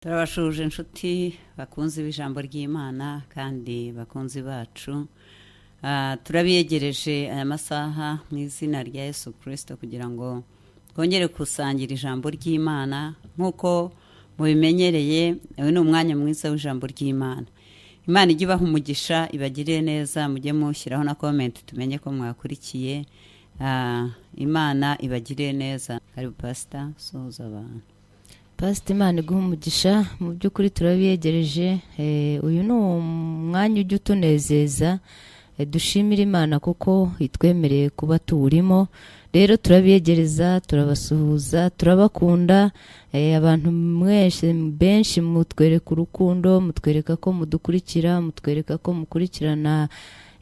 turabashuje inshuti bakunze ijambo ry'Imana kandi bakunze bacu. Turabiyegereje aya masaha mu izina rya Yesu Kristo kugira ngo twongere gusangira ijambo ry'Imana nk'uko mubimenyereye. Uyu ni umwanya mwiza w'ijambo ry'Imana. Imana ijye ibaha umugisha, ibagirire neza, mujye mushyiraho na comment tumenye ko mwakurikiye. Imana ibagirire neza. Karibu Pastor, soza abantu. Pastor, Imana iguha umugisha. Mu by'ukuri turabiyegereje. Uyu ni umwanya ujya utunezeza. Dushimira Imana kuko itwemereye kuba tuwurimo. Rero turabiyegereza, turabasuhuza, turabakunda. Abantu benshi mutwereka urukundo, mutwereka ko mudukurikira, mutwereka ko mukurikirana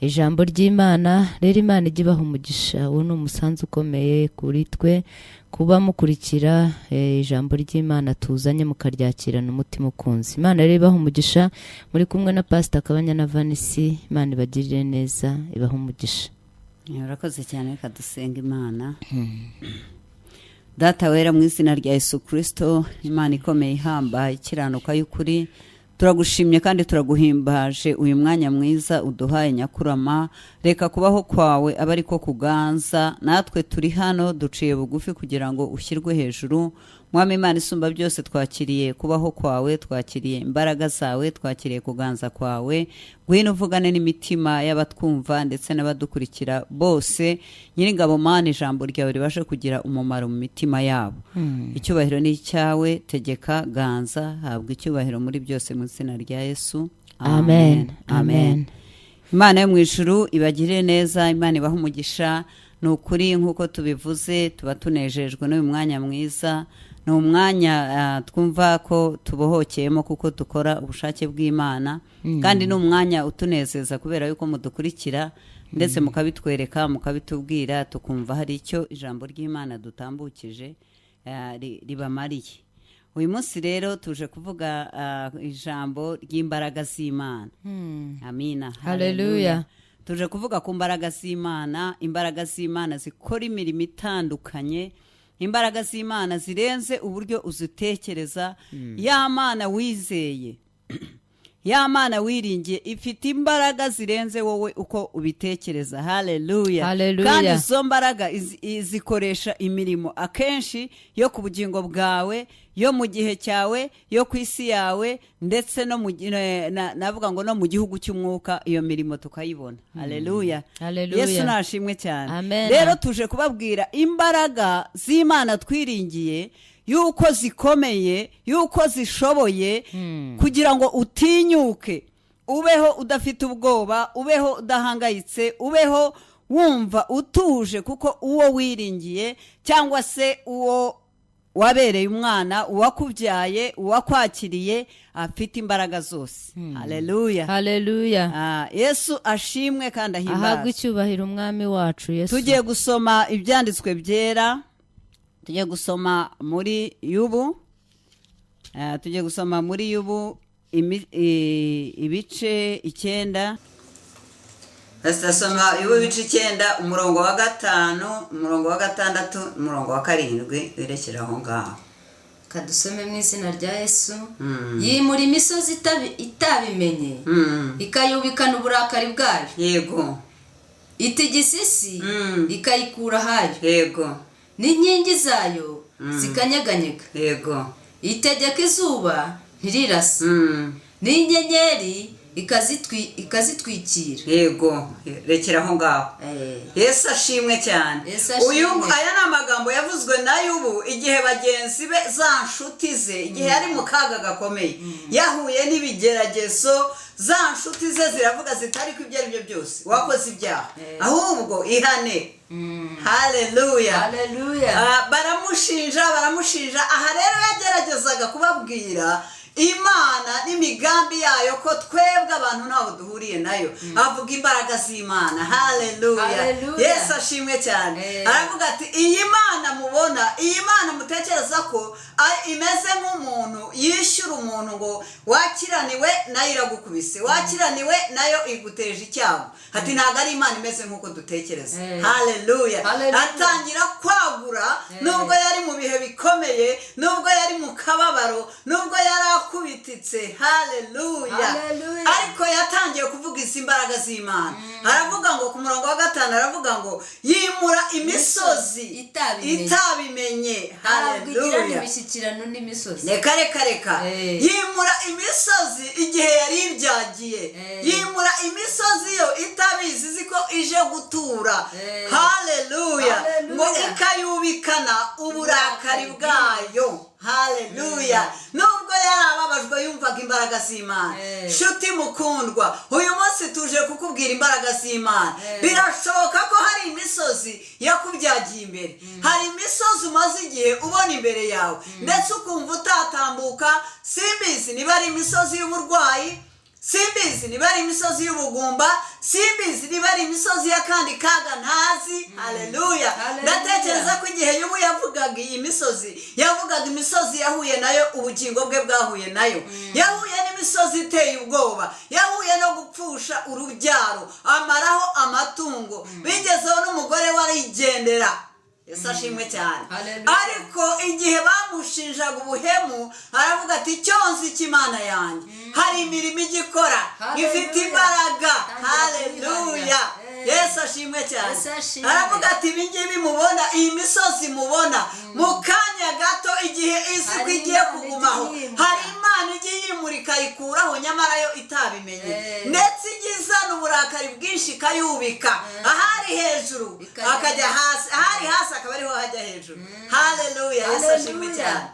ijambo ry'Imana. Rero Imana ijye ibaha umugisha. Uwo ni umusanzu ukomeye kuri twe kuba mukurikira ijambo ry'Imana tuzanye mukaryakirana umutima ukunze. Imana rero ibaha umugisha. Muri kumwe na Pastor Kabanya na Vanisi. Imana ibagirire neza, ibaha umugisha. Urakoze cyane, reka dusenga Imana. Data wera, mu izina rya Yesu Kristo, Imana ikomeye ihambaye ikiranuka y'ukuri, turagushimye kandi turaguhimbaje uyu mwanya mwiza uduhaye nyakurama. Reka kubaho kwawe aba ariko kuganza, natwe turi hano duciye bugufi kugira ngo ushyirwe hejuru. Mwami Imana isumba byose, twakiriye kubaho kwawe, twakiriye imbaraga zawe, twakiriye kuganza kwawe. Ngwino uvugane n'imitima y'abatwumva ndetse n'abadukurikira bose. Nyiringabo Mana, ijambo ryawe ribashe kugira umumaro mu mitima yabo. Icyubahiro ni icyawe, tegeka, ganza, habwa icyubahiro muri byose mu izina rya Yesu. Amen. Amen. Imana yo mu ijuru ibagirire neza, Imana ibaha umugisha. Ni ukuri nk'uko tubivuze, tuba tunejejwe n'uyu mwanya mwiza. Ni umwanya twumva ko tubohokeyemo kuko dukora ubushake bw'Imana, kandi ni umwanya utunezeza kubera yuko mudukurikira ndetse mukabitwereka, mukabitubwira, tukumva hari icyo ijambo ry'Imana dutambukije ribamariye. Uyu munsi rero tuje kuvuga ijambo ry'imbaraga z'Imana. Amina. Haleluya. Tuje kuvuga ku mbaraga z'Imana, imbaraga z'Imana zikora imirimo itandukanye, imbaraga z'Imana zirenze uburyo uzitekereza. Ya Mana wizeye, ya Mana wiringiye, ifite imbaraga zirenze wowe uko ubitekereza. Haleluya. Kandi izo mbaraga zikoresha imirimo akenshi yo ku bugingo bwawe, yo mu gihe cyawe, yo ku isi yawe, ndetse no navuga ngo no mu gihugu cy'umwuka iyo mirimo tukayibona. Haleluya. Yesu nashimwe cyane. Amen. Rero tuje kubabwira imbaraga z'Imana twiringiye, yuko zikomeye, yuko zishoboye, kugira ngo utinyuke, ubeho udafite ubwoba, ubeho udahangayitse, ubeho wumva utuje, kuko uwo wiringiye cyangwa se uwo wabereye umwana, uwakubyaye, uwakwakiriye, afite imbaraga zose. Haleluya. Haleluya. Yesu ashimwe kandi ahimbazwe. Ahabwe icyubahiro umwami wacu Yesu. Tugiye gusoma ibyanditswe byera. Tugiye gusoma muri Yubu. Tugiye gusoma muri Yubu ibice 9. Asoma Yubu ibice 9, umurongo wa 5, umurongo wa 6, umurongo wa 7, werekera aho ngaho. Kadusome mu izina rya Yesu. Yimura imisozi itabimenye, ikayubikana uburakari bwayo. Yego. Itigisisi ikayikura hayo. Yego. N'inkingi zayo zikanyeganyega. Yego. Itegeka izuba ntirirasa. N'inyenyeri ikazitwikira. Yego. Rekera aho ngaho. Yesu ashimwe cyane. Aya ni amagambo yavuzwe na Yubu igihe bagenzi be, za nshuti ze, igihe yari mu kaga gakomeye, yahuye n'ibigeragezo. Za nshuti ze ziravuga zitari ko ibyo ari byo byose wakoze ibyaha, ahubwo ihane. Haleluya. Baramushinja. Aha rero yageragezaga kubabwira Imana n'imigambi yayo, ko twebwe abantu ntaho duhuriye nayo. Avuga imbaraga z'Imana. Haleluya. Yesu ashimwe cyane. Aravuga ati iyi Mana mubona, iyi Mana mutekereza ko imeze nk'umuntu yishyura umuntu ngo wakiraniwe nayo iragukubise, wakiraniwe nayo iguteje icyago. Ati ntabwo ari Imana imeze nk'uko dutekereza. Haleluya. Atangira kwagura, nubwo yari mu bihe bikomeye, nubwo yari mu kababaro, nubwo yari yarititse. Haleluya. Ariko yatangiye kuvuga izi mbaraga z'Imana. Aravuga ngo ku murongo wa 5 aravuga ngo yimura imisozi itabimenye. Haleluya. Imishyikirano n'imisozi. Reka yimura imisozi igihe yari ibyagiye. Yimura imisozi yo itabizi ziko ije gutura. Haleluya. Ngo ikayubikana uburakari bwayo. Haleluya. Nubwo yarababajwe yumvaga imbaraga z'Imana. Shuti mukundwa, uyu munsi tuje kukubwira imbaraga z'Imana. Birashoboka ko hari imisozi yakubyagiye imbere. Hari imisozi umaze igihe ubona imbere yawe ndetse ukumva utatambuka. Simbizi niba ari imisozi y'uburwayi, simbizi niba ari imisozi y'ubugumba, simbizi niba ari imisozi y'akandi kaga ntazi. Haleluya. Ndatekereza ko igihe Yobu yavugaga iyi misozi, yavugaga imisozi yahuye nayo, ubugingo bwe bwahuye nayo. Yahuye n'imisozi iteye ubwoba, yahuye no gupfusha urubyaro, amaraho amatungo, bigezeho n'umugore warigendera. Yesu ashimwe cyane. Ariko igihe bamushinjaga ubuhemu aravuga ati cyonzi cy'Imana yanjye hari imirimo igikora ifite imbaraga. Haleluya. Yesu ashimwe cyane. Aravuga ati ibingibi mubona, iyi misozi mubona, mu kanya gato igihe isi ko igiye kugumaho hari Imana igiye yimurika ikuraho nyamara yo itabimenye. Ndetse igizana uburakari bwinshi ikayubika. Ahari hejuru akajya hasi, ahari hasi akaba ariho hajya hejuru. Haleluya. Yesu ashimwe cyane.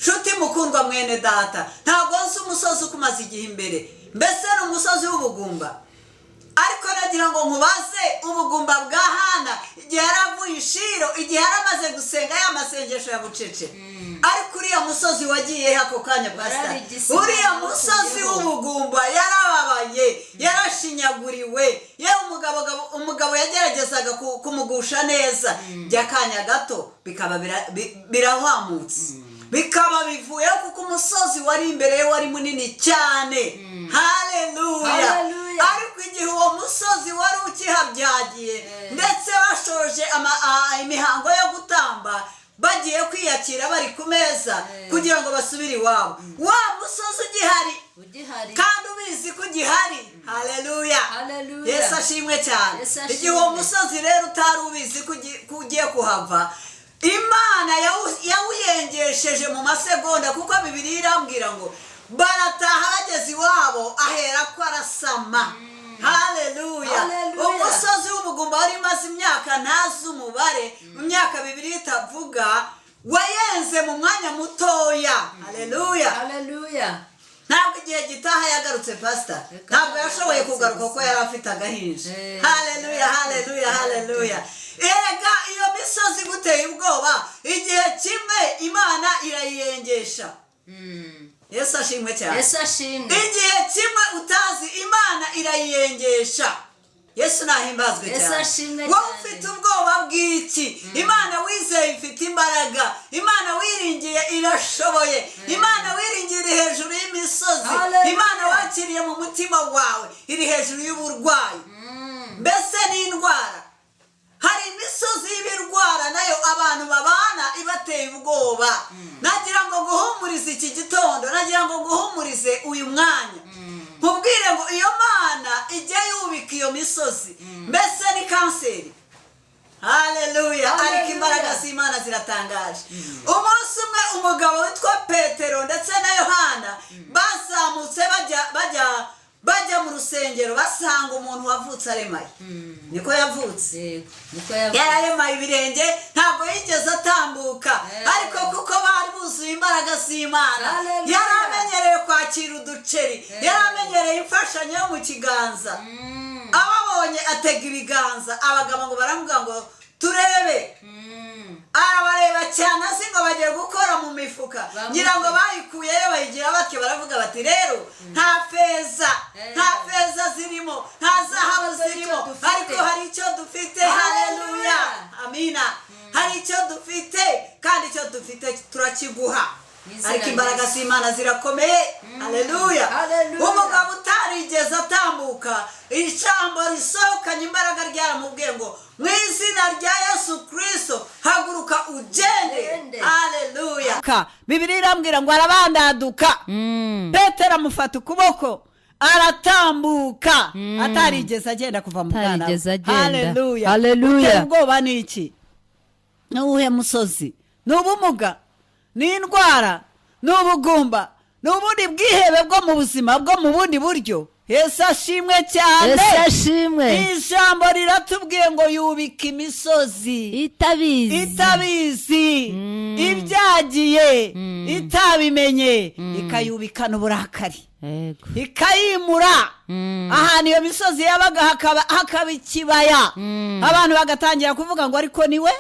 Shuti mukundwa mwene data, ntabwo nzi umusozi ukumaze igihe imbere, mbese ni umusozi w'ubugumba. Ariko nagira ngo nkubaze ubugumba bwa Hana igihe yaravuye ishiro, igihe yaramaze gusenga ya masengesho ya bucece. Ariko uriya musozi wagiye ako kanya pastor, uriya musozi w'ubugumba yarababaye, yarashinyaguriwe. Yewe umugabo yageragezaga kumugusha neza, by'akanya gato bikaba birahwamutse, bikaba bivuye kuko umusozi wari imbere ye wari munini cyane. Haleluya. Ariko igihe uwo musozi wari ukihabyagiye ndetse bashoje imihango yo gutamba, bagiye kwiyakira bari ku meza kugira ngo basubire iwabo, wa musozi ugihari kandi ubizi ko ugihari. Haleluya. Yesu ashimwe cyane. Igihe uwo musozi rero utari ubizi ko ugiye kuhava, Imana yawuyengesheje mu masegonda, kuko Bibiliya irambwira ngo barataha bageze iwabo ahera ko arasama. Haleluya. Umusozi w'ubugumba wari maze imyaka ntazi umubare, mu myaka 2 itavuga, wayenze mu mwanya mutoya. Haleluya. Ntabwo igihe gitaha yagarutse pastor, ntabwo yashoboye kugaruka ko yari afite agahinja. Haleluya. Erega iyo misozi guteye ubwoba, igihe kimwe Imana irayiyengesha. Yesu ashimwe cyane. Igihe kimwe utazi Imana irayiyengesha. Yesu nahimbazwe cyane. Wowe ufite ubwoba bw'iki? Imana wizeye ifite imbaraga. Imana wiringiye irashoboye. Imana wiringiye iri hejuru y'imisozi. Imana wakiriye mu mutima wawe iri hejuru y'uburwayi. Mbese n'indwara, hari imisozi y'ibirwara nayo abantu babana ibateye ubwoba. Nagira ngo guhumurize iki gitondo, nagira ngo guhumurize uyu mwanya, nkubwire ngo iyo Mana ijye yubika iyo misozi. Mbese ni kanseri. Haleluya. Ariko imbaraga z'Imana ziratangaje. Umunsi umwe umugabo witwa Petero ndetse na Yohana bazamutse bajya mu rusengero, basanga umuntu wavutse aremaye. Niko yavutse. Yararemaye ibirenge, ntabwo yigeze atambuka. Ariko kuko bari buzuye imbaraga z'Imana, yaramenyereye kwakira uduceri, yaramenyereye imfashanyo yo mu kiganza. Ababonye atega ibiganza, abagabo ngo baravuga ngo turebe. Arabareba cyane azi ngo bagiye gukora mu mifuka, ngira ngo bayikuyeyo bayigira batyo, baravuga bati rero nta feza zirimo, nta zahabu zirimo, ariko hari icyo dufite. Haleluya. Amina. Hari icyo dufite, kandi icyo dufite turakiguha. Ariko imbaraga z'Imana zirakomeye. Haleluya. Umugabo utarigeze atambuka, ijambo risohokanye imbaraga ryaramubwiye ngo mu izina rya Yesu Kristo haguruka ugende. Haleluya. Bibiliya irambwira ngo arabandaduka. Petero petero amufata ukuboko aratambuka atarigeze agenda kuva mu bwana. Haleluya. Utera ubwoba ni iki? Ni uwuhe musozi? Ni ubumuga, ni indwara, ni ubugumba, ni ubundi bwihebe bwo mu buzima bwo mu bundi buryo. Yesu ashimwe cyane. Yesu ashimwe. Ijambo riratubwiye ngo yubika imisozi itabizi ibyagiye itabimenye ikayubikana uburakari ikayimura ahantu iyo misozi yabaga hakaba ikibaya abantu bagatangira kuvuga ngo ariko niwe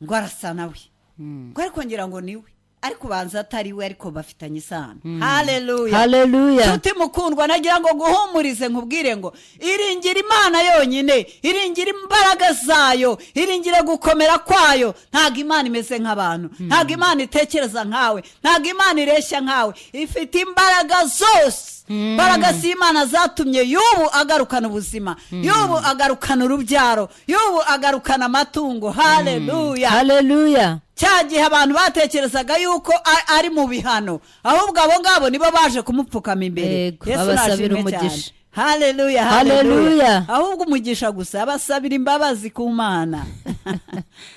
ngo arasa nawe ngo ariko ngira ngo niwe ariko banza atari we ariko bafitanye isano. Haleluya. Tuti mukundwa nagira ngo guhumurize nkubwire ngo iringira Imana yonyine, iringira imbaraga zayo, iringira gukomera kwayo. Ntago Imana imeze nk'abantu, ntago Imana itekereza nkawe, ntago Imana ireshya nkawe, ifite imbaraga zose. Imbaraga z'Imana zatumye y'ubu agarukana ubuzima, y'ubu agarukana urubyaro, y'ubu agarukana amatungo. Haleluya. Cyagihe abantu batekerezaga yuko ari mu bihano, ahubwo abo ngabo nibo baje kumupfukama imbere. Yesu nashimwe umugisha. Haleluya. Ahubwo umugisha gusa abasabira imbabazi ku Mana.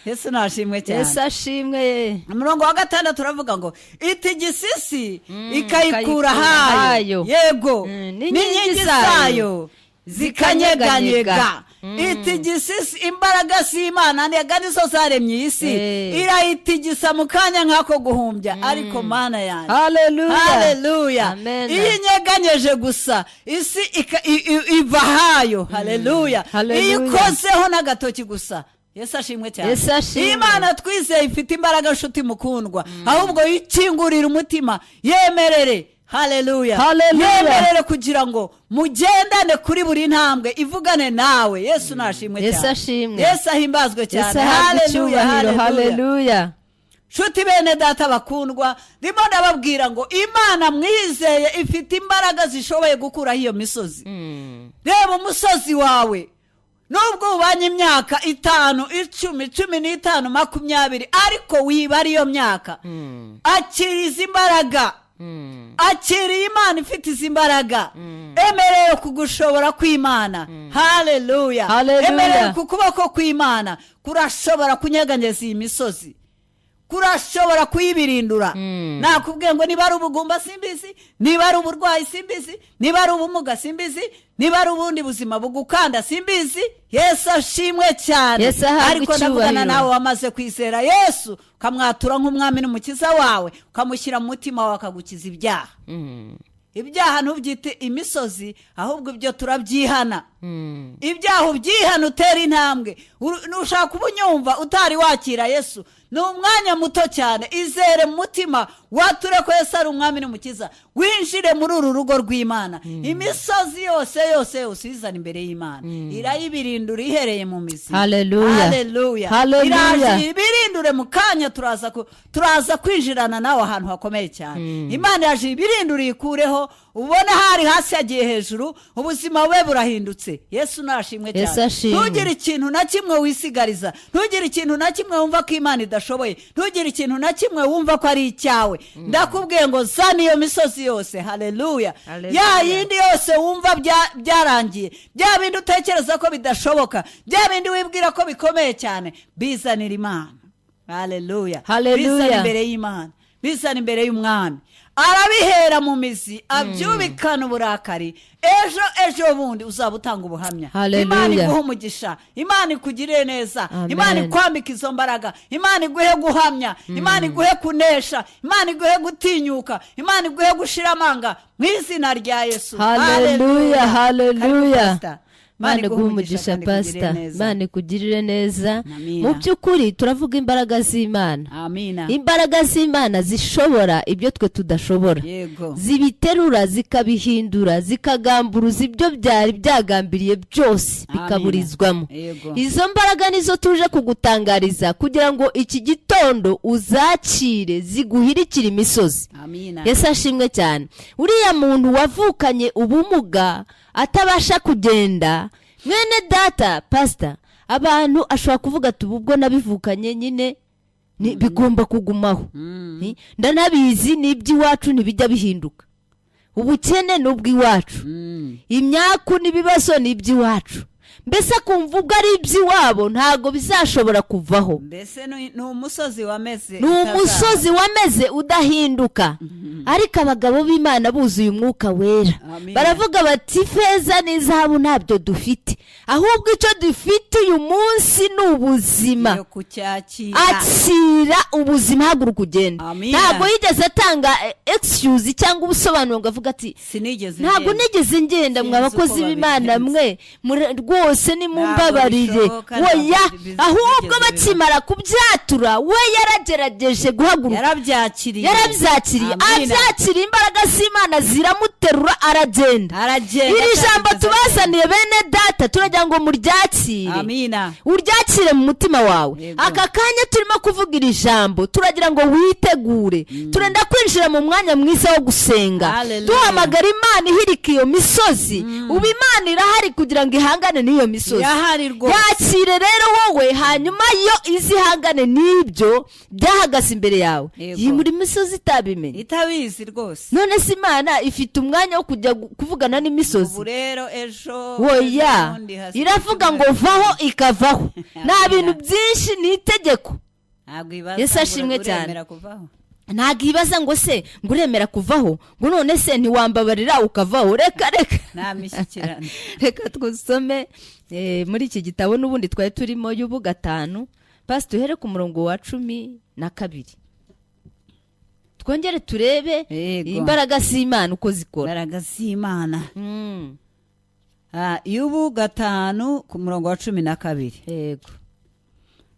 Yesu nashimwe cyane. Yesu ashimwe. Umurongo wa 6 turavuga ngo itigisisi ikayikura hayo. Yego. N'inkingi zayo zikanyeganyega. Itigisisi imbaraga z'Imana nizo zaremye isi irayitigisa mu kanya nk'ako guhumbya, ariko Mana yanjye. Haleluya. Iyo inyeganyeje gusa isi iva hayo. Haleluya. Iyo ikozeho n'agatoki gusa. Yesu ashimwe cyane. Imana twizeye ifite imbaraga nshuti mukundwa, ahubwo yikingurira umutima yemerere. Haleluya. Yemerere kugira ngo mugendane kuri buri ntambwe ivugane nawe. Yesu nashimwe cyane. Yesu ahimbazwe cyane. Haleluya. Shuti bene data bakundwa, ndimo ndababwira ngo Imana mwizeye ifite imbaraga zishoboye gukura iyo misozi. Reba umusozi wawe, nubwo ubanye imyaka 5, 10, 15, 20, ariko wibara iyo myaka, akiriza imbaraga. Akiriye Imana ifite izi imbaraga. Emereye kugushobora kw'Imana. Haleluya. Emereye ku kuboko kw'Imana kurashobora kunyeganyeza iyi misozi, kurashobora kuyibirindura. Nakubwiye ngo niba ari ubugumba simbizi, niba ari uburwayi simbizi, niba ari ubumuga simbizi, niba ari ubundi buzima bugukanda simbizi. Yesu ashimwe cyane. Ariko ndavugana nawe wamaze kwizera Yesu, ukamwatura nk'umwami n'umukiza wawe, ukamushyira mu mutima wawe akagukiza ibyaha. Ibyaha ntubyite imisozi, ahubwo ibyo turabyihana. Ibyaha ubyihana utera intambwe. Nushaka ubunyumva utari wakira Yesu, ni umwanya muto cyane. Izere mu mutima wature ko Yesu ari umwami n'umukiza, winjire muri uru rugo rw'Imana. Imisozi yose izana imbere y'Imana, irayibirindura ihereye mu mizi. Haleluya. Irabirindure mu kanya turaza kwinjirana nawe ahantu hakomeye cyane. Imana yaje ibirindura ikureho, ubona hari hasi yagiye hejuru, ubuzima bube burahindutse. Yesu nashimwe cyane. Ntugire ikintu na kimwe wisigariza, ntugire ikintu na kimwe wumva ko Imana idashoboye, ntugire ikintu na kimwe wumva ko ari icyawe. Ndakubwiye ngo zana iyo misozi yose. Haleluya. Ya yindi yose wumva byarangiye, bya bindi utekereza ko bidashoboka, bya bindi wibwira ko bikomeye cyane, bizanira Imana. Haleluya. Bizana imbere y'Imana, bizana imbere y'umwami. Arabihera mu mizi, abyubikana uburakari. Ejo bundi uzaba utanga ubuhamya. Imana iguhe umugisha, Imana ikugirire neza. Imana ikwambika izo mbaraga, Imana iguhe guhamya, Imana iguhe kunesha, Imana iguhe gutinyuka, Imana iguhe gushira amanga mu izina rya Yesu. Haleluya. Mana iguhe umugisha pastor, Mana ikugirire neza. Mu by'ukuri turavuga imbaraga z'Imana. Imbaraga z'Imana zishobora ibyo twe tudashobora. Zibiterura zikabihindura, zikagamburuza ibyo byari byagambiriye byose bikaburizwamo. Izo mbaraga nizo tuje kugutangariza kugira ngo iki gitondo uzakire ziguhirikira imisozi. Yesu ashimwe cyane. Uriya muntu wavukanye ubumuga atabasha kugenda, mwene data pastor, abantu ashobora kuvuga ati ubwo nabivukanye nyine bigomba kugumaho. Ndanabizi n'iby'iwacu ntibijya bihinduka. ubukene ni ubw'iwacu, imyaku n'ibibazo ni iby'iwacu, mbese akumva ubwo ari iby'iwabo ntabwo bizashobora kuvaho. mbese ni umusozi wameze, ni umusozi wameze udahinduka. ariko abagabo b'Imana buzuye umwuka wera baravuga bati feza n'izahabu ntabyo dufite, ahubwo icyo dufite uyu munsi ni ubuzima. akira ubuzima, haguruka ugenda. ntabwo yigeze atanga excuse cyangwa ubusobanuro ngo avuga ati ntabwo nigeze ngenda, mwa bakozi b'Imana mwe rwose nimumbabarire. oya, ahubwo bakimara kubyatura we yaragerageje guhaguruka, yarabyakiriye, abyakiriye, imbaraga z'Imana ziramuterura, aragenda. iri jambo tubazaniye bene data turagira ngo muryakire, uryakire mu mutima wawe. aka kanya turimo kuvuga iri jambo turagira ngo witegure, turenda kwinjira mu mwanya mwiza wo gusenga. duhamagara Imana ihirika iyo misozi. ubu Imana irahari kugira ngo ihangane n'iyo misozi. yakire rero wowe, hanyuma yo izihangane n'ibyo byahagaze imbere yawe. yimura imisozi itabimenye, itabizi rwose. none se Imana ifite umwanya wo kujya kuvugana n'imisozi? ubu rero ejo oya, iravuga ngo vaho ikavaho. nta bintu byinshi, ni itegeko. Yesu ashimwe cyane. ntabwo ibaza ngo se ngo uremera kuvaho, ngo none se ntiwambabarira ukavaho. reka nta mishyikirano. reka twusome muri iki gitabo n'ubundi twari turimo y'ubu 5, pasi duhere ku murongo wa 12. twongere turebe imbaraga z'Imana uko zikora. imbaraga z'Imana. y'ubu 5 ku murongo wa 12. yego,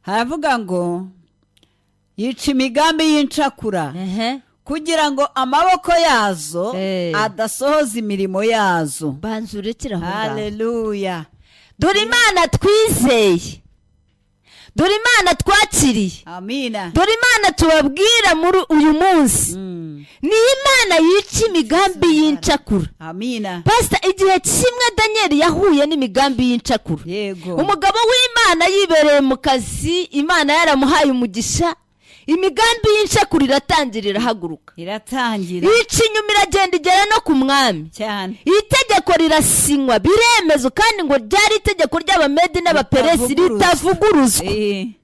haravuga ngo yica imigambi y'incakura kugira ngo amaboko yazo adasohoza imirimo yazo. banzurekera aho ngaho. haleluya. dore Imana twizeye, dore Imana twakiriye, amina. dore Imana tubabwira muri uyu munsi ni Imana yica imigambi y'incakura. amina. pasita, igihe kimwe Daniel yahuye n'imigambi y'incakura. yego. umugabo w'Imana yibereye mu kazi, Imana yaramuhaye umugisha, imigambi y'incakura iratangira, irahaguruka, iratangira, yica inyuma, iragenda igera no ku mwami cyane. itegeko rirasinywa, biremezwa, kandi ngo ryari itegeko ry'Abamedi n'Abaperesi ritavuguruzwa.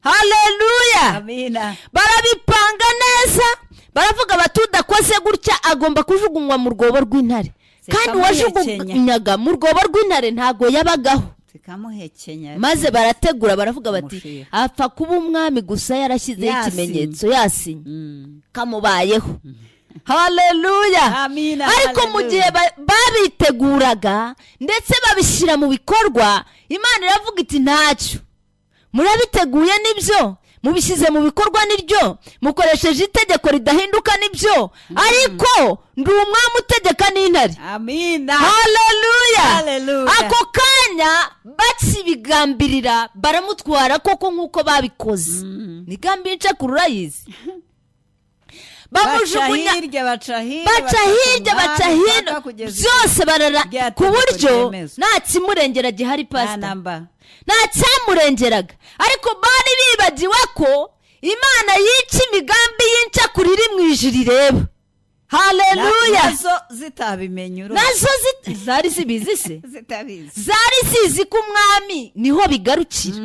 haleluya. amina. barabipanga neza, baravuga bati udakoze gutya agomba kujugunywa mu rwobo rw'intare, kandi uwajugunyaga mu rwobo rw'intare ntago yabagaho. maze barategura, baravuga bati apfa kuba umwami gusa yarashyizeho ikimenyetso, yasinye, kamubayeho. haleluya. ariko mu gihe babiteguraga ndetse babishyira mu bikorwa, Imana iravuga iti ntacyo, murabiteguye nibyo, mubishyize mu bikorwa niryo, mukoresheje itegeko ridahinduka nibyo, ariko ndi umwami utegeka n'intare. amina. haleluya. ako kanya bakibigambirira baramutwara koko nk'uko babikoze. migambi y'incakura urayizi? bamujugunya, baca hirya byose barara, ku buryo nta kimurengera gihari. pasita, nta cyamurengeraga. ariko bari bibagiwe ko Imana yica imigambi y'incakura iri mu ijuru ireba. haleluya. nazo zitabimenye, nazo zari zibizi se? zari zizi ko umwami niho bigarukira.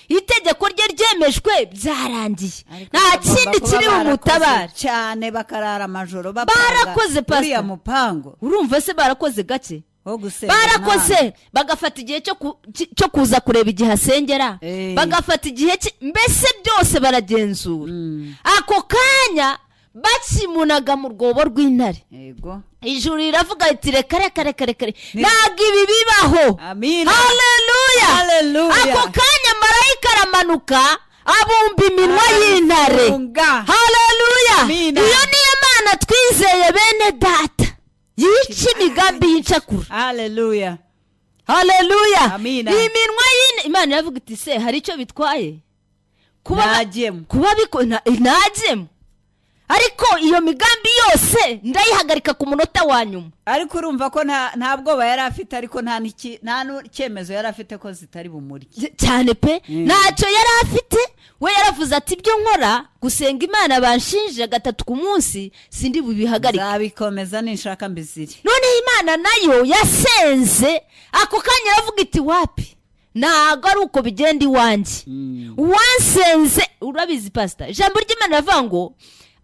itegeko rye ryemejwe, byarangiye, nta kindi kiri bumutabare. cyane bakarara amajoro barakoze. pasita, mupango urumva se barakoze gake? barakoze, bagafata igihe cyo kuza kureba igihe asengera, bagafata igihe mbese byose baragenzura. ako kanya bakimunaga mu rwobo rw'intare, ijuru riravuga riti reka ntabwo ibi bibaho. haleluya. ako kanya marayika aramanuka, abumba iminwa y'intare. haleluya. iyo niyo Mana twizeye bene data, yica imigambi y'incakura. haleluya. iminwa Imana iravuga iti se hari icyo bitwaye kuba najyemo? ariko iyo migambi yose ndayihagarika ku munota wa nyuma. Ariko urumva ko nta bwoba yari afite, ariko nta n'icyemezo yari afite ko zitari bumurye cyane pe. Ntacyo yari afite, we yaravuze ati ibyo nkora gusenga Imana banshinje 3 ku munsi sindi bubihagarika, zabikomeza ninshaka mbiziri. None Imana nayo yasenze ako kanya aravuga iti wapi, ntago ari uko bigenda iwanjye. Wansenze, urabizi pastor, ijambo ry'Imana rivuga ngo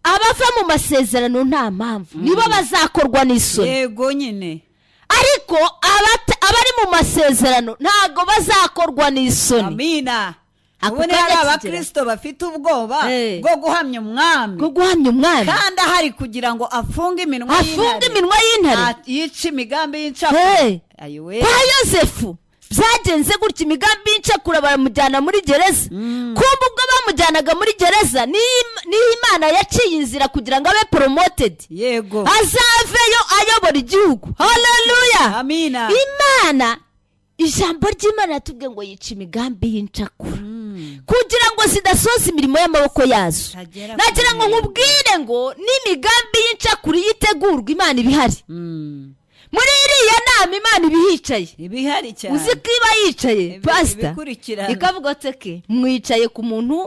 abava mu masezerano nta mpamvu nibo bazakorwa n'isoni. Yego nyine. Ariko abari mu masezerano ntago bazakorwa n'isoni. Amina. Ubu ni abakristo bafite ubwoba bwo guhamya umwami, kandi ahari kugira ngo afunge iminwa y'intare, yica imigambi y'incakura. Kwa Yosefu byagenze gutya, imigambi y'incakura baramujyana muri gereza. Kumbe ubwo bamujyanaga muri gereza niho Imana yaciye inzira kugira ngo abe promoted, yego, azaveyo ayobora igihugu. Haleluya. Amina. Imana, ijambo ry'Imana yatubwiye ngo yica imigambi y'incakura kugira ngo zidasoza imirimo y'amaboko yazo. Nagira ngo nkubwire ngo n'imigambi y'incakura yitegurwa Imana ibihari. Muri iriya nama Imana ibihicaye, ibihari cyane. Uzi ko iba yicaye pastor ikavuga teke mwicaye ku muntu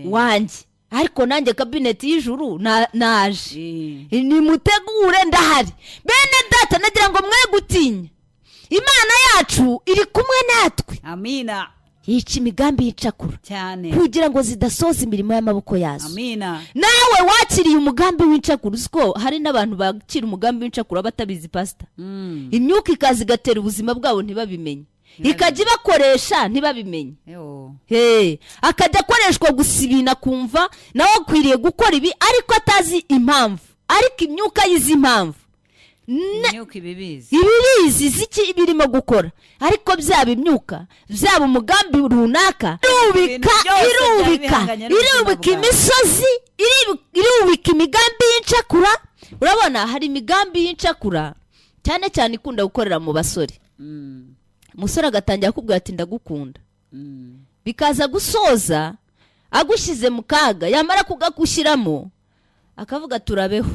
wanjye, ariko nanjye kabineti y'ijuru naje, nimutegure ndahari. Bene data, nagira ngo mwe gutinya, Imana yacu iri kumwe natwe. Amina. Yica imigambi y'icakura cyane kugira ngo zidasoza imirimo y'amaboko yazo. Amina. Nawe wakiriye umugambi w'incakura, uziko hari n'abantu bakira umugambi w'incakura batabizi pastor. Imyuka ikazi gatera ubuzima bwabo ntibabimenye, ikajya ibakoresha ntibabimenye. Akajya akoreshwa gusibina kumva nawe akwiriye gukora ibi ariko atazi impamvu, ariko imyuka yizi impamvu. Ibibizi ziki birimo gukora, ariko byaba imyuka byaba umugambi runaka irubika imisozi, irubika imigambi y'incakura. Urabona hari imigambi y'incakura cyane cyane ikunda gukorera mu basore. Umusore agatangira kubwira ati ndagukunda, bikaza gusoza agushize mu kaga, yamara kugagushyiramo akavuga turabeho,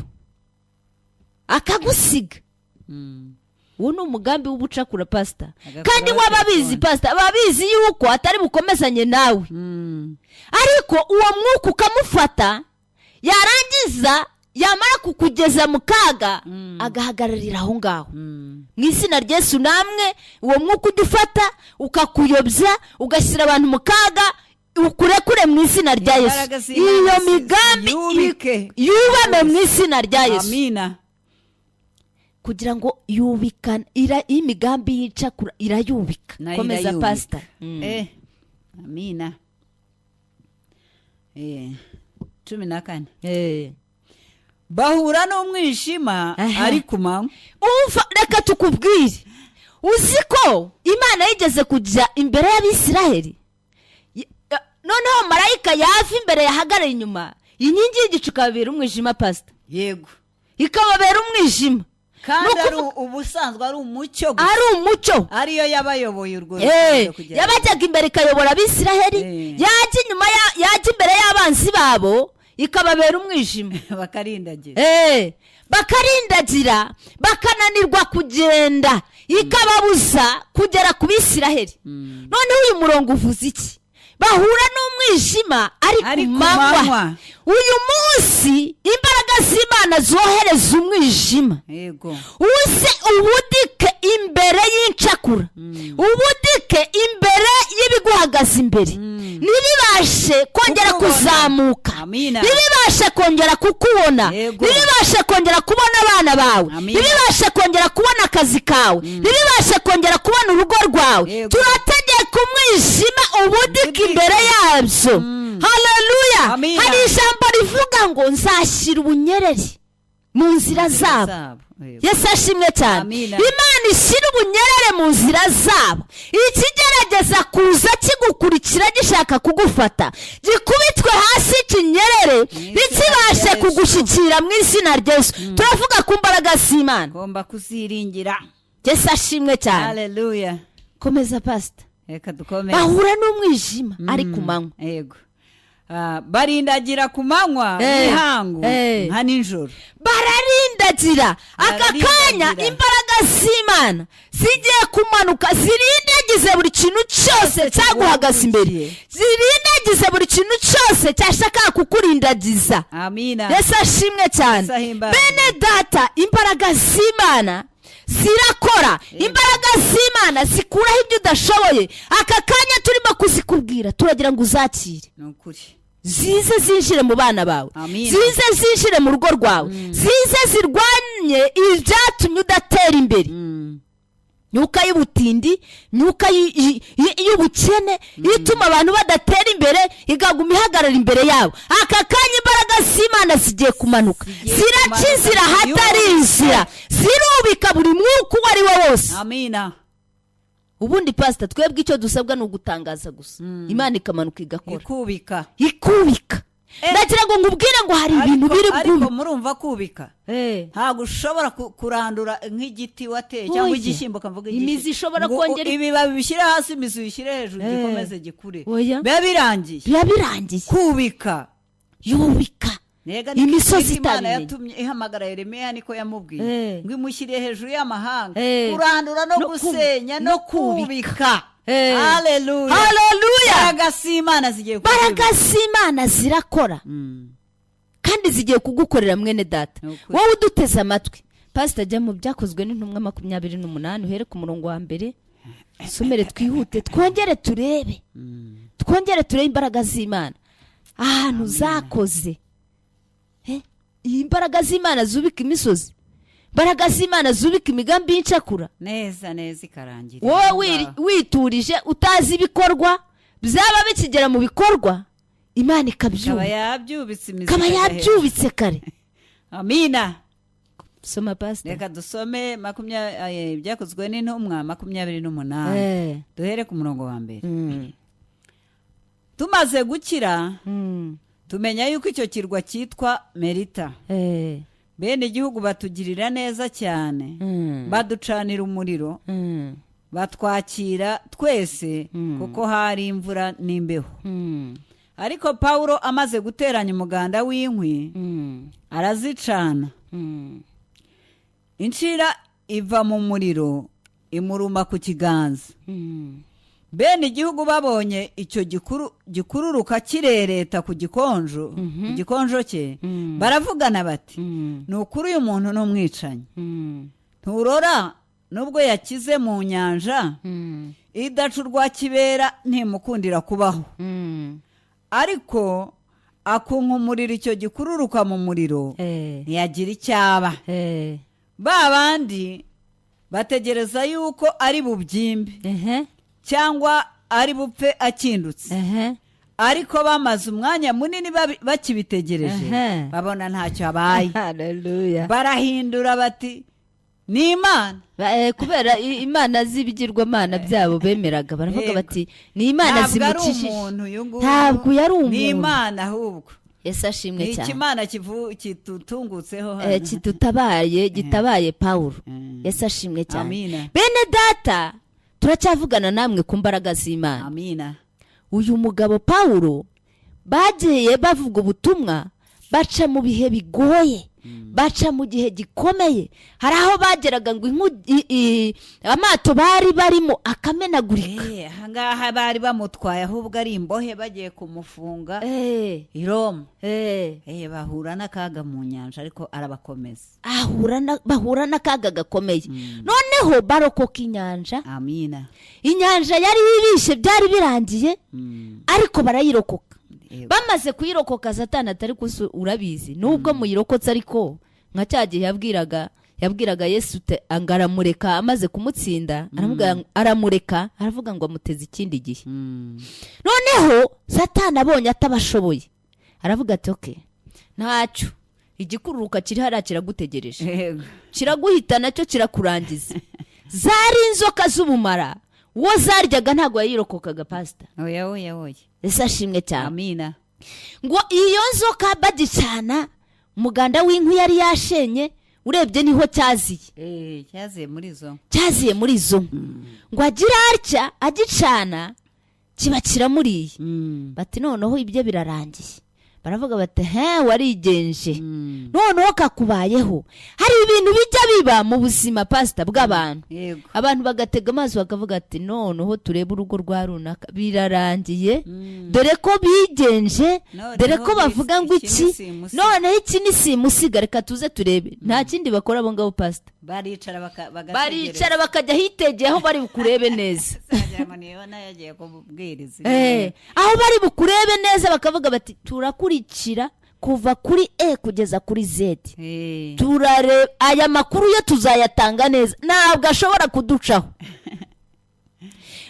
akagusiga. Uwo ni umugambi w'ubucakura pastor, kandi wababizi pastor, ababizi yuko atari bukomezanye nawe. Ariko uwo mwuka ukamufata, yarangiza yamara kukugeza mu kaga agahagararira aho ngaho. Mu izina rya Yesu namwe uwo mwuka udufata ukakuyobya ugashyira abantu mu kaga, ukurekure mu izina rya Yesu. Iyo migambi yubame mu izina rya Yesu. Amina. Kugira ngo yubikana imigambi y'icakura irayubika. Komeza pastor. Amina. 14. Bahura n'umwijima ari ku manywa. Reka tukubwire, uzi ko Imana yigeze kujya imbere y'Abisiraheli, noneho marayika yava imbere yahagarara inyuma, inkingi y'igicu ikababera umwijima pastor. Yego, ikababera umwijima. Kandi ubusanzwe ari umucyo gusa. Ari umucyo. Ariyo yabayoboye urwo yabajyaga imbere ikayobora Abisiraheli, yajya inyuma yajya imbere y'abanzi babo ikababera umwijima. Bakarindagira bakananirwa kugenda, ikababuza kugera ku Bisiraheli. Noneho uyu murongo uvuze iki? Bahura n'umwijima ari ku manywa. Uyu munsi imbaraga z'Imana zohereza umwijima. Uze ubudike imbere y'incakura, ubudike imbere y'ibiguhagaze imbere, ntibibashe kongera kuzamuka, ntibibashe kongera kukubona, ntibibashe kongera kubona abana bawe, ntibibashe kongera kubona akazi kawe, ntibibashe kongera kubona urugo rwawe. Turategeka umwijima ubudike imbere yabyo. Haleluya. Hari ijambo rivuga ngo nzashyira ubunyereri mu nzira zabo. Yesu ashimwe cyane. Imana ishyira ubunyerere mu nzira zabo. Ikigerageza kuza kigukurikira gishaka kugufata, gikubitwe hasi kinyerere, bikibashe kugushyikira mu izina rya Yesu. Turavuga ku mbaraga z'Imana, ngomba kuziringira. Yesu ashimwe cyane. Haleluya. Komeza pastor. Reka dukomeze. Bahura n'umwijima ari ku manywa. Yego. barindagira ku manywa y'ihangu nka nijoro, bararindagira aka kanya. Imbaraga z'Imana zigiye kumanuka zirindagize buri kintu cyose cyaguhagaze imbere, zirindagize buri kintu cyose cyashaka kukurindagiza. Yesu ashimwe cyane. Bene data, imbaraga z'Imana zirakora, imbaraga z'Imana zikuraho ibyo udashoboye. Aka kanya turimo kuzikubwira, turagira ngo uzakire, zize zinjire mu bana bawe, zize zinjire mu rugo rwawe, zize zirwanye ibyatumye udatera imbere. Myuka y'ubutindi, myuka y'ubukene ituma abantu badatera imbere, igaguma ihagarara imbere yabo. Aka kanya imbaraga z'Imana zigiye kumanuka, zirakizira hatari inzira, zirubika buri mwuka uwo ari wo wose. Ubundi pastor, twebwe icyo dusabwa ni ugutangaza gusa, Imana ikamanuka igakora, ikubika. Ndagira ngo ngubwire ngo hari ibintu biri ariko murumva kubika ntabwo ushobora kurandura nk'igiti wateye cyangwa igishyimbo, kavuga imizi ishobora kongera ibibabi bishyire hasi, imizi bishyire hejuru, gikomeze gikure, biba birangiye. Kubika, yubika imisozi Imana yatumye ihamagara Yeremiya, niko yamubwiye ngo imushyire hejuru y'amahanga, kurandura no gusenya no kubika. Haleluya. Imbaraga z'Imana zirakora kandi zigiye kugukorera mwene data. Wowe uduteze amatwi, pastor, ajya mu Byakozwe n'Intumwa 28 uhere ku murongo wa mbere, somere twihute, twongere turebe imbaraga z'Imana ahantu zakoze. Imbaraga z'Imana zubika imisozi, imbaraga z'Imana zubika imigambi y'incakura neza ikarangira. Wowe witurije utazi ibikorwa byaba bikigera mu bikorwa, Imana ikabyuba, kaba yabyubitse kare. Amina. Soma pastor. Reka dusome Ibyakozwe n'Intumwa 28 duhere ku murongo wa mbere. Tumaze gukira tumenya yuko icyo kirwa cyitwa Merita. Bene igihugu batugirira neza cyane, baducanira umuriro, batwakira twese kuko hari imvura n'imbeho. Ariko Pawulo amaze guteranya umuganda w'inkwi, arazicana, inshira iva mu muriro imuruma ku kiganza. Bene igihugu babonye icyo gikururuka kirereta ku gikonjo cye, baravugana bati, ni ukuri uyu muntu ni umwicanyi. Nturora nubwo yakize mu nyanja, idaca urwa kibera ntimukundira kubaho. Ariko akunkumurira icyo gikururuka mu muriro, ntiyagira icyaba. Ba bandi bategereza yuko ari bubyimbe cyangwa ari bupfe akindutse. Ariko bamaze umwanya munini bakibitegereje, babona ntacyo abaye. Barahindura bati, ni Imana. Kubera Imana z'ibigirwamana byabo bemeraga, baravuga bati ni Imana zimukishije, ntabwo yari umuntu, ni Imana ahubwo. Yesu ashimwe cyane. Ikimana kitutungutseho, gitabaye Pawulo. Yesu ashimwe cyane. Bene data, turacyavugana namwe ku mbaraga z'Imana. Amina. Uyu mugabo Pawulo bagiye bavuga ubutumwa, baca mu bihe bigoye, baca mu gihe gikomeye. Hari aho bageraga ngo amato bari barimo akamenagurika. Ahangaha bari bamutwaye ahubwo ari imbohe, bagiye kumufunga i Roma. Bahura n'akaga mu nyanja, ariko arabakomeza. Bahura n'akaga gakomeye. Noneho barokoka inyanja. Amina. Inyanja yari ibishe, byari birangiye, ariko barayirokoka. Bamaze kuyirokoka, Satani atari kuso, urabizi nubwo muyirokotse, ariko nka cyagihe yabwiraga Yesu angaramureka, amaze kumutsinda aramureka, aravuga ngo amuteze ikindi gihe. Noneho Satani abonye atabashoboye, aravuga ati okay, ntacyo, igikururuka kiri hariya kiragutegereje, kiraguhita, nacyo kirakurangiza. Zari inzoka z'ubumara, uwo zaryaga ntabwo yayirokokaga pastor. Oya. Yesu ashimwe cyane. Amina. Ngo iyo nzoka bagicana, umuganda w'inkwi yari yashenye, urebye niho cyaziye. Cyaziye muri izo. Ngo agira atya agicana, kiba kiramuriye bati noneho ibyo birarangiye. Baravuga bati warigenje noneho kakubayeho. Hari ibintu bijya biba mu buzima pastor bw'abantu, abantu bagatega amazi bakavuga ati noneho turebe urugo rwa runaka birarangiye, dore ko bigenje, dore ko bavuga ngo iki noneho iki ni simusiga, reka tuze turebe. Nta kindi bakora abo ngabo pastor, baricara bakajya hitegeye aho bari bukurebe neza. Aho bari bukurebe neza bakavuga bati turakurikira kuva kuri E kugeza kuri Z. Turareba aya makuru yo tuzayatanga neza, ntabwo ashobora kuducaho.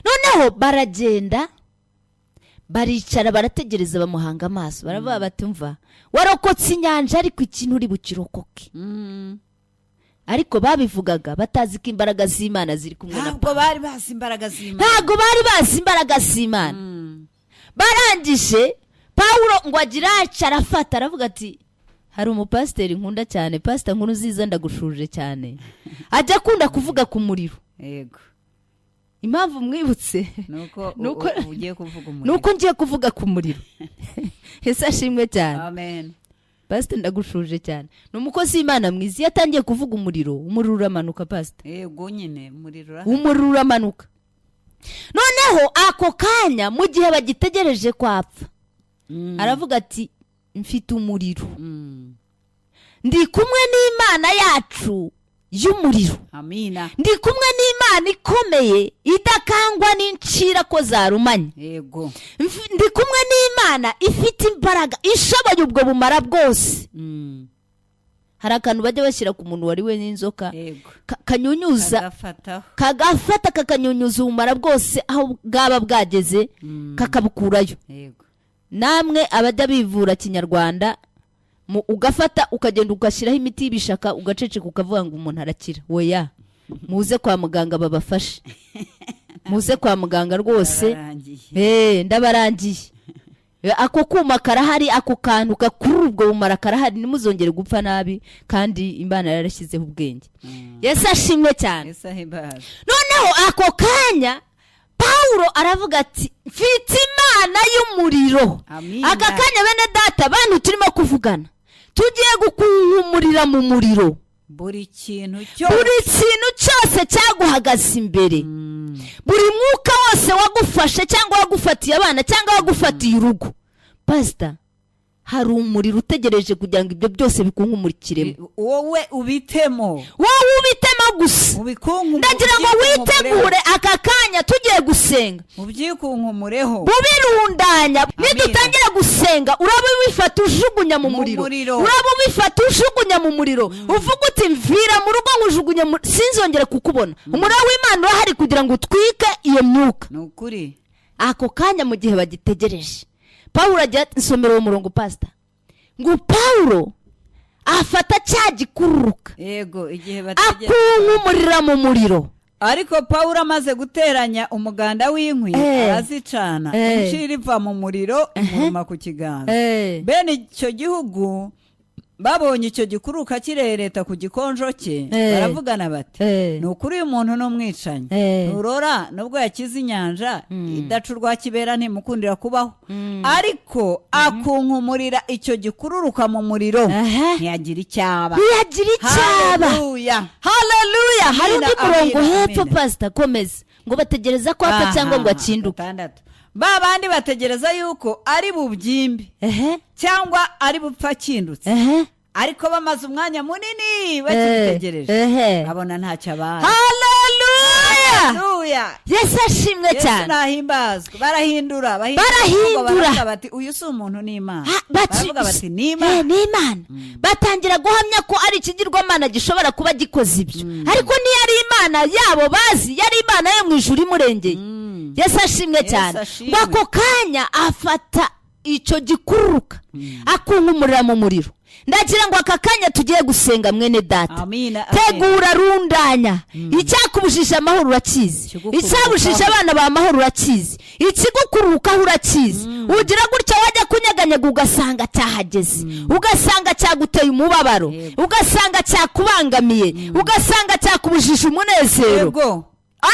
Noneho baragenda baricara barategereza, bamuhanga amaso, baravuga bati mva warokotse inyanja ariko ikintu uri bukirokoke. Ariko babivugaga batazi ko imbaraga z'Imana ziri kumwe na ntabwo bari bazi imbaraga z'Imana, ntabwo bari bazi imbaraga z'Imana. Barangije Pawulo ngo agira arafata aravuga ati hari umupasiteri nkunda cyane, pastor nkuru nziza ndagushuje cyane, ajya akunda kuvuga ku muriro. Yego, impamvu mwibutse nuko ugiye kuvuga umuriro, nuko ngiye kuvuga ku muriro. Yesu ashimwe cyane. Amen. Pastor ndagushuje cyane, ni umukozi w'Imana mwiza. Yatangiye kuvuga umuriro uramanuka pastor. Yego nyine umuriro uramanuka. Noneho ako kanya mu gihe bagitegereje kwapfa, aravuga ati mfite umuriro, ndi kumwe n'Imana yacu y'umuriro. Amina. Ndi kumwe n'Imana ikomeye idakangwa n'incira ko zarumanye. Yego. Ndi kumwe n'Imana ifite imbaraga ishoboye ubwo bumara bwose. Hari akantu bajya bashyira ku muntu wari we n'inzoka, kanyunyuza, kagafata kakanyunyuza ubumara bwose aho bwaba bwageze kakabukurayo. Yego. Namwe abajya bivura kinyarwanda, ugafata ukagenda ugashyiraho imiti y'ibishaka ugaceceka ukavuga ngo umuntu arakira. Oya, muze kwa muganga babafashe, muze kwa muganga rwose. Ndabarangiye. Ako kuma karahari, ako kantu gakuru ubwo bumara karahari, nimuzongere gupfa nabi, kandi Imana yarashyizeho ubwenge. Yesu ashimwe cyane. Noneho ako kanya Pawulo aravuga ati mfite Imana y'umuriro. Aka kanya bene data abantu turimo kuvugana tugiye gukunkumurira mu muriro buri kintu cyose cyaguhagaze imbere, buri mwuka wose wagufashe cyangwa wagufatiye abana cyangwa wagufatiye urugo. Pastor, hari umuriro utegereje kugira ngo ibyo byose bikunkumurikiremo. Wowe ubitemo gusa. Ndagira ngo witegure aka kanya tugiye gusenga, ubyikunkumurireho, bubirundanya. Nidutangira gusenga uraba wifata ujugunya mu muriro, uraba wifata ujugunya mu muriro, uvuga uti mvira mu rugo ngujugunya, sinzongere kukubona. Umuriro w'Imana urahari kugira ngo utwike iyo myuka. Nukuri ako kanya mu gihe bagitegereje, Pawulo ajya nsomera uwo murongo pastor, ngo Pawulo afata cya gikururuka. Yego, igihe akunkumurira mu muriro. Ariko Pawulo amaze guteranya umuganda w'inkwi arazicana, inshira iva mu muriro imuruma ku kiganza. Bene icyo gihugu babonye icyo gikuruka kirereta ku gikonjo cye, baravugana bati ni ukuri uyu muntu n'umwicanyi, nturora nubwo yakize inyanja idacurwa kibera ntimukundira kubaho, ariko akunkumurira icyo gikururuka mu muriro ntiyagira icyaba. Haleluya. Hari undi murongo hepfo pastor, komeza, ngo bategereza ko apfa cyangwa ngo akinduke. Ba bandi bategereza yuko ari bubyimbi cyangwa ari bupfa kindutse, ariko bamaze umwanya munini bakitegereje, babona ntacyo abaye. Haleluya. Yesu ashimwe cyane. Yesu nahimbazwe. Barahindura bati uyu si umuntu n'Imana. Baravuga bati ni Imana. Batangira guhamya ko ari ikigirwamana gishobora kuba gikoze ibyo, ariko ntiyari Imana yabo bazi, yari Imana yo mu ijuru imurengeye. Yesu ashimwe cyane. Bako kanya afata icyo gikururuka akunkumurira mu muriro. Ndagira ngo aka kanya tugiye gusenga mwene data. Tegura rundanya. Icyakubujije amahoro urakizi, icyabujije abana ba amahoro urakizi, ikigukururuka urakizi. Ugira gutya wajya kunyeganyega ugasanga cyahageze, ugasanga cyaguteye umubabaro, ugasanga cyakubangamiye, ugasanga cyakubujije umunezero.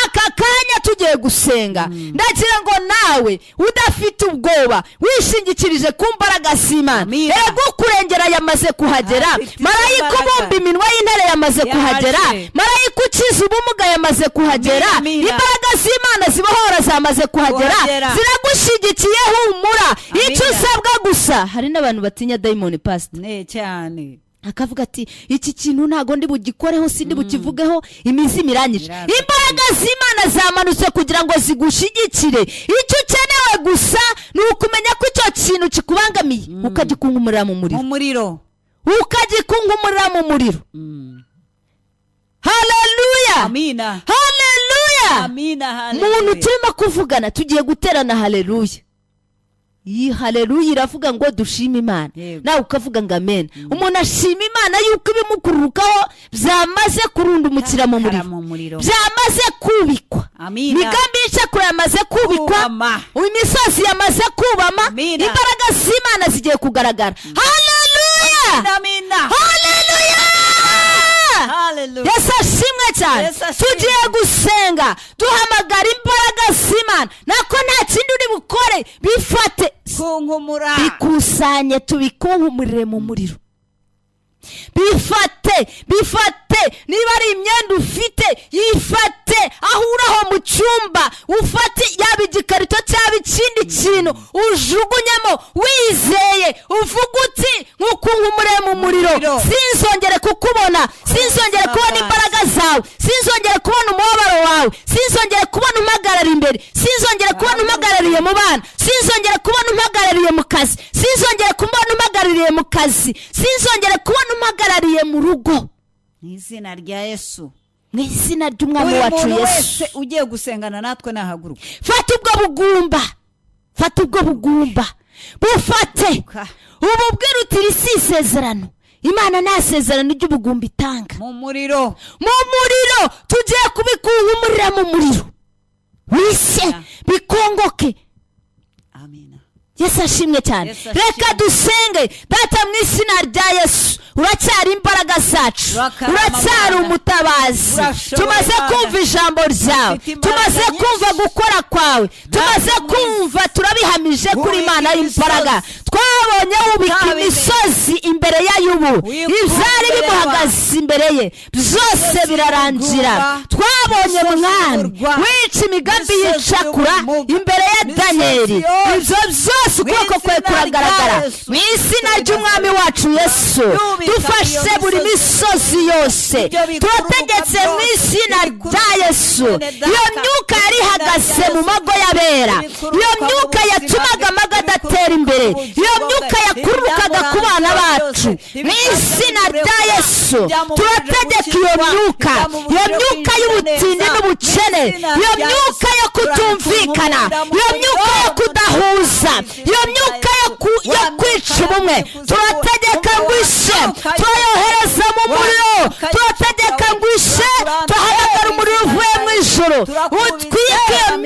aka kanya tugiye gusenga ndagira ngo nawe udafite ubwoba wishingikirije ku mbaraga z'Imana, ego kurengera yamaze kuhagera, marayika ubumba iminwa y'intare yamaze kuhagera, marayika ukiza ubumuga yamaze kuhagera, imbaraga z'Imana zibohora zamaze kuhagera, ziragushigikiye, humura. Icyo usabwa gusa, hari n'abantu batinya dayimoni pastor cyane, akavuga ati iki kintu ntago ndi bugikoreho, sindi bukivugeho, imizi miranyije. Imbaraga z'Imana zamanutse kugira ngo zigushigikire. Icyo ukenewe gusa ni ukumenya ko icyo kintu kikubangamiye ukagikungumurira mu muriro, ukagikungumurira mu muriro. Haleluya, amina, haleluya, amina. Muntu turimo kuvugana tugiye guterana haleluya. Iyi haleluya iravuga ngo dushima Imana, nawe ukavuga ngo amen. Umuntu ashima Imana yuko ibimukururukaho byamaze kurundumukira mu muriro, byamaze kubikwa, imigambi y'icakura yamaze kubikwa, imisozi yamaze kubama, imbaraga z'Imana zigiye kugaragara. Haleluya, haleluya. Yesu ashimwe cyane. Tugiye gusenga duhamagara imbaraga z'Imana, nako nta kindi uri bukore, bifate bikusanye tubikunkumurire mu muriro. Bifate niba ari imyenda ufite yifate, ahuraho mu cyumba ufate, yaba igikarito cyaba ikindi kintu ujugunyemo wizeye, uvuga uti nkukunkumure mu muriro, sinzongere kukubona, sinzongere kubona imbaraga zawe, sinzongere kubona umubabaro wawe, sinzongere kubona umpagarara imbere, sinzongere kubona umpagarariye mu bana, sinzongere kubona umpagarariye mu kazi, sinzongere kubona umpagarariye mu kazi, sinzongere kubona umpagarariye mu rugo. Mu izina rya Yesu, mu izina ry'umwami wacu Yesu. Ugiye gusengana natwe nahaguruka. Fata ubwo bugumba, bufate ububwira uti risi isezerano. Imana nta sezerano ry'ubugumba itanga. Mu muriro tugiye kubikunkumurira mu muriro, wise bikongoke. Amina. Yesu ashimwe cyane. Reka dusenge. Data mu izina rya Yesu, uracyari imbaraga zacu, uracyari umutabazi. Tumaze kumva ijambo ryawe, tumaze kumva gukora kwawe, tumaze kumva, turabihamije kuri Imana y'imbaraga. Twabonye ubika imisozi imbere ya Yubu, ibyari bimuhagaze imbere ye byose birarangira. Twabonye Mwami wica imigambi y'icakura imbere ya Daniyeli, ibyo byose ukuboko kwe kuragaragara. Mu izina ry'umwami wacu Yesu, dufashe buri misozi yose, turategetse mu izina rya Yesu. Iyo myuka yari ihagaze mu mago y'abera, iyo myuka yatumaga amago adatera imbere, iyo myuka yakururukaga ku bana bacu, mu izina rya Yesu turategeka iyo myuka y'ubutindi n'ubukene, iyo myuka yo kutumvikana, iyo myuka yo kudahuza, iyo myuka yo kwica ubumwe, turategeka ngo ishe, turayohereza mu muriro, turategeka ngo ishe, tuhamagara umuriro uvuye mu ijuru, utwike iyo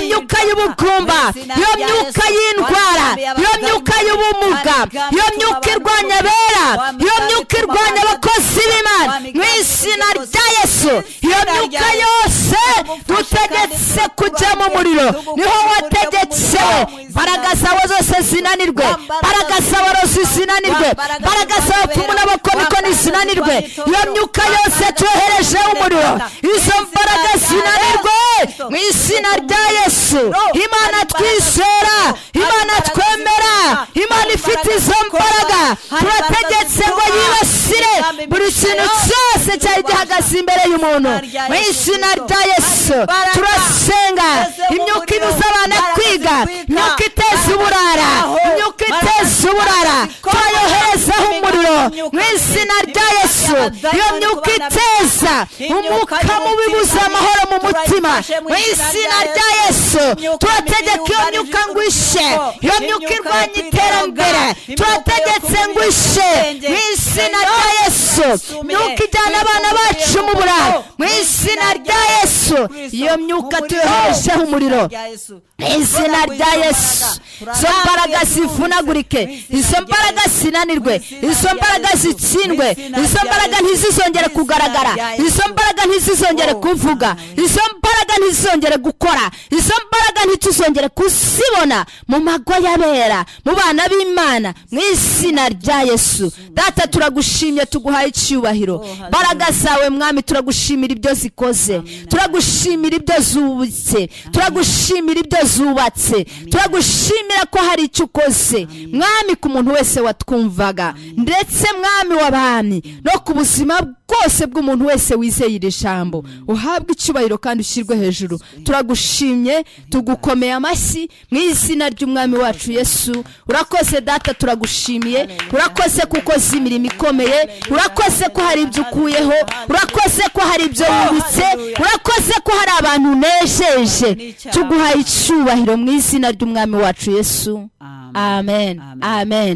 myuka y'ubugumba, iyo myuka y'indwara, iyo myuka y'ubumuga, iyo myuka irwanya abera, iyo myuka irwanya abakozi b'Imana, mu izina rya Yesu. Iyo myuka yose dutegetse kujya mu muriro, niho wategetse. Imbaraga zawe zose zinanirwe, imbaraga z'abarozi zinanirwe, imbaraga z'abapfumu n'abakonikoni zinanirwe. Iyo myuka yose tuyohereje umuriro, izo mbaraga zinanirwe mu izina rya Yesu. Imana twizera, Imana twemera, Imana ifite izo mbaraga, turategetse ngo yibasire buri kintu cyose cyari gihagaze imbere y'umuntu mu izina rya Yesu. Turasenga imyuka ibuza abana kwiga, imyuka iteza uburara, imyuka iteza uburara, turayoherezaho umuriro mu izina rya Yesu. Iyo myuka iteza umwuka mubi buza amahoro mu mutima, mu izina rya Yesu turategeka iyo myuka ngo ishe, iyo myuka irwanya iterambere turategetse ngo ishe mu izina rya Yesu. Myuka ijyana abana bacu mu burara, mu izina rya Yesu iyo myuka tuyoherejeho umuriro mu izina rya Yesu izo mbaraga zivunagurike izo mbaraga zinanirwe izo mbaraga zitsindwe izo mbaraga ntizizongere kugaragara izo mbaraga ntizizongere kuvuga izo mbaraga ntizizongere gukora izo mbaraga ntituzongere kuzibona mu mago y'abera mu bana b'Imana mu izina rya Yesu. Data turagushimye tuguhaye icyubahiro mbaraga zawe mwami turagushimira ibyo zikoze turagushimira ibyo zubitse turagushimira ibyo zubatse turagushimira ko hari icyo ukoze mwami ku muntu wese watwumvaga ndetse mwami w'abami no ku buzima bwose bw'umuntu wese wizeye iri jambo uhabwe icyubahiro kandi ushyirwe hejuru. Turagushimye tugukomeye amashyi mu izina ry'umwami wacu Yesu. Urakoze Data turagushimiye urakoze kuko imirimo ikomeye urakoze ko hari ibyo ukuyeho urakoze ko hari ibyo wubitse urakoze ko hari abantu unejeje tuguhaye icyubahiro mu izina ry'umwami wacu Yesu. Amen. Amen.